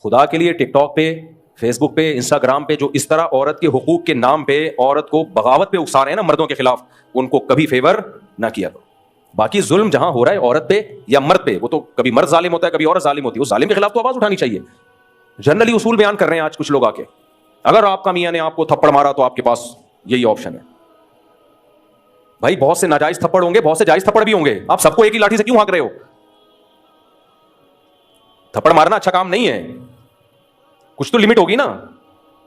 خدا کے لیے ٹک ٹاک پہ, فیس بک پہ, انسٹاگرام پہ جو اس طرح عورت کے حقوق کے نام پہ عورت کو بغاوت پہ اکسا رہے ہیں نا مردوں کے خلاف, ان کو کبھی فیور نہ کیا کرو. باقی ظلم جہاں ہو رہا ہے عورت پہ یا مرد پہ, وہ تو کبھی مرد ظالم ہوتا ہے کبھی عورت ظالم ہوتی ہے, اس ظالم کے خلاف تو آواز اٹھانی چاہیے. جنرلی اصول بیان کر رہے ہیں آج کچھ لوگ آ کے, اگر آپ کا میاں نے آپ کو تھپڑ مارا تو آپ کے پاس یہی آپشن ہے. بھائی بہت سے ناجائز تھپڑ ہوں گے, بہت سے جائز تھپڑ بھی ہوں گے, آپ سب کو ایک ہی لاٹھی سے کیوں ہانک رہے ہو؟ تھپڑ مارنا اچھا کام نہیں ہے, کچھ تو لمٹ ہوگی نا.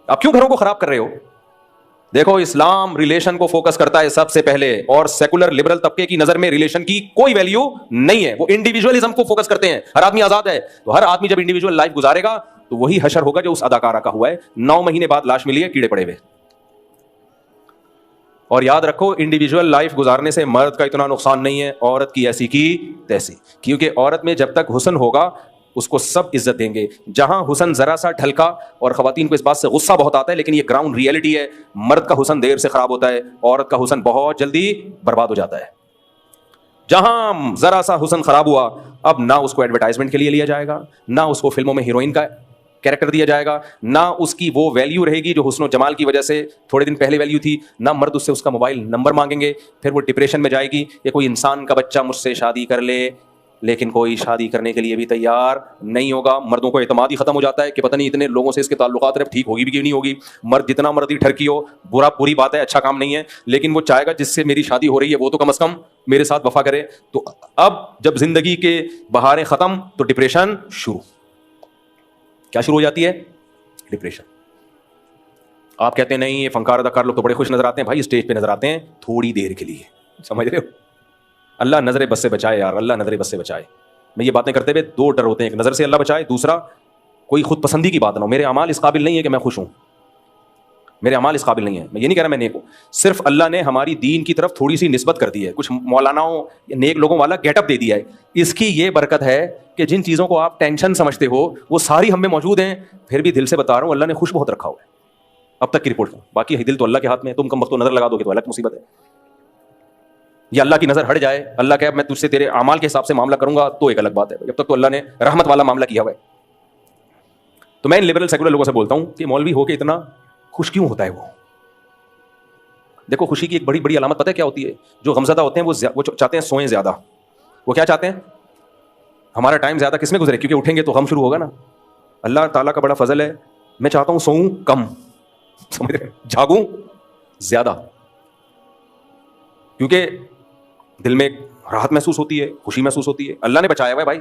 آپ کیوں گھروں کو خراب کر رہے ہو؟ دیکھو اسلام ریلیشن کو فوکس کرتا ہے سب سے پہلے, اور سیکولر لبرل طبقے کی نظر میں ریلیشن کی کوئی ویلیو نہیں ہے. وہ انڈیویجولزم کو فوکس کرتے ہیں, ہر آدمی آزاد ہے, تو ہر آدمی جب انڈیویجول لائف گزارے گا تو وہی حشر ہوگا جو اس اداکارہ کا ہوا ہے, 9 مہینے بعد لاش ملی ہے کیڑے پڑے ہوئے. اور یاد رکھو انڈیویجول لائف گزارنے سے مرد کا اتنا نقصان نہیں ہے, عورت کی ایسی کی تیسی, کیونکہ عورت میں جب تک حسن ہوگا اس کو سب عزت دیں گے. جہاں حسن ذرا سا ڈھلکا, اور خواتین کو اس بات سے غصہ بہت آتا ہے لیکن یہ گراؤنڈ ریئلٹی ہے, مرد کا حسن دیر سے خراب ہوتا ہے, عورت کا حسن بہت جلدی برباد ہو جاتا ہے. جہاں ذرا سا حسن خراب ہوا, اب نہ اس کو ایڈورٹائزمنٹ کے لیے لیا جائے گا, نہ اس کو فلموں میں ہیروئن کا کیریکٹر دیا جائے گا, نہ اس کی وہ ویلیو رہے گی جو حسن و جمال کی وجہ سے تھوڑے دن پہلے ویلیو تھی, نہ مرد اس سے اس کا موبائل نمبر مانگیں گے. پھر وہ ڈپریشن میں جائے گی کہ کوئی انسان کا بچہ مجھ سے شادی کر لے, لیکن کوئی شادی کرنے کے لیے بھی تیار نہیں ہوگا. مردوں کو اعتماد ہی ختم ہو جاتا ہے کہ پتہ نہیں اتنے لوگوں سے اس کے تعلقات رہے, ٹھیک ہوگی بھی کہ نہیں ہوگی. مرد جتنا مرضی ٹھرکی ہو, بری بات ہے, اچھا کام نہیں ہے, لیکن وہ چاہے گا جس سے میری شادی ہو رہی ہے وہ تو کم از کم میرے ساتھ وفا کرے. تو اب جب زندگی کے بہاریں ختم تو ڈپریشن شروع. کیا شروع ہو جاتی ہے؟ ڈپریشن. آپ کہتے ہیں نہیں یہ فنکار اداکار لوگ تو بڑے خوش نظر آتے ہیں. بھائی اسٹیج پہ نظر آتے ہیں تھوڑی دیر کے لیے, سمجھ رہے ہو؟ اللہ نظر بس سے بچائے یار, اللہ نظر بس سے بچائے. میں یہ باتیں کرتے ہوئے 2 ڈر ہوتے ہیں, ایک نظر سے اللہ بچائے, دوسرا کوئی خود پسندی کی بات نہ ہو. میرے اعمال اس قابل نہیں ہے کہ میں خوش ہوں, میرے اعمال اس قابل نہیں ہے. میں یہ نہیں کہہ رہا میں نیک ہوں, صرف اللہ نے ہماری دین کی طرف تھوڑی سی نسبت کر دی ہے, کچھ مولاناؤں نیک لوگوں والا گیٹ اپ دے دیا ہے. اس کی یہ برکت ہے کہ جن چیزوں کو آپ ٹینشن سمجھتے ہو وہ ساری ہم میں موجود ہیں. پھر بھی دل سے بتا رہا ہوں اللہ نے خوش بہت رکھا ہوا ہے اب تک کی رپورٹ. باقی دل تو اللہ کے ہاتھ میں ہے, تم کم وقت نظر لگا دو گے تو الگ مصیبت ہے. یا اللہ کی نظر ہٹ جائے, اللہ کہ میں تجھ سے تیرے اعمال کے حساب سے معاملہ کروں گا تو ایک الگ بات ہے. جب تک تو اللہ نے رحمت والا معاملہ کیا ہوا ہے. تو میں ان لبرل سیکولر لوگوں سے بولتا ہوں کہ مولوی ہو کے اتنا خوش کیوں ہوتا ہے وہ؟ دیکھو خوشی کی ایک بڑی بڑی علامت پتہ ہے کیا ہوتی ہے؟ جو غمزدہ ہوتے ہیں وہ چاہتے ہیں سوئیں زیادہ. وہ کیا چاہتے ہیں؟ ہمارا ٹائم زیادہ کس میں گزرے, کیونکہ اٹھیں گے تو غم شروع ہوگا نا. اللہ تعالیٰ کا بڑا فضل ہے, میں چاہتا ہوں سوؤں کم, سمجھ رہے, جاگوں زیادہ, کیونکہ دل میں راحت محسوس ہوتی ہے, خوشی محسوس ہوتی ہے. اللہ نے بچایا ہوا ہے بھائی.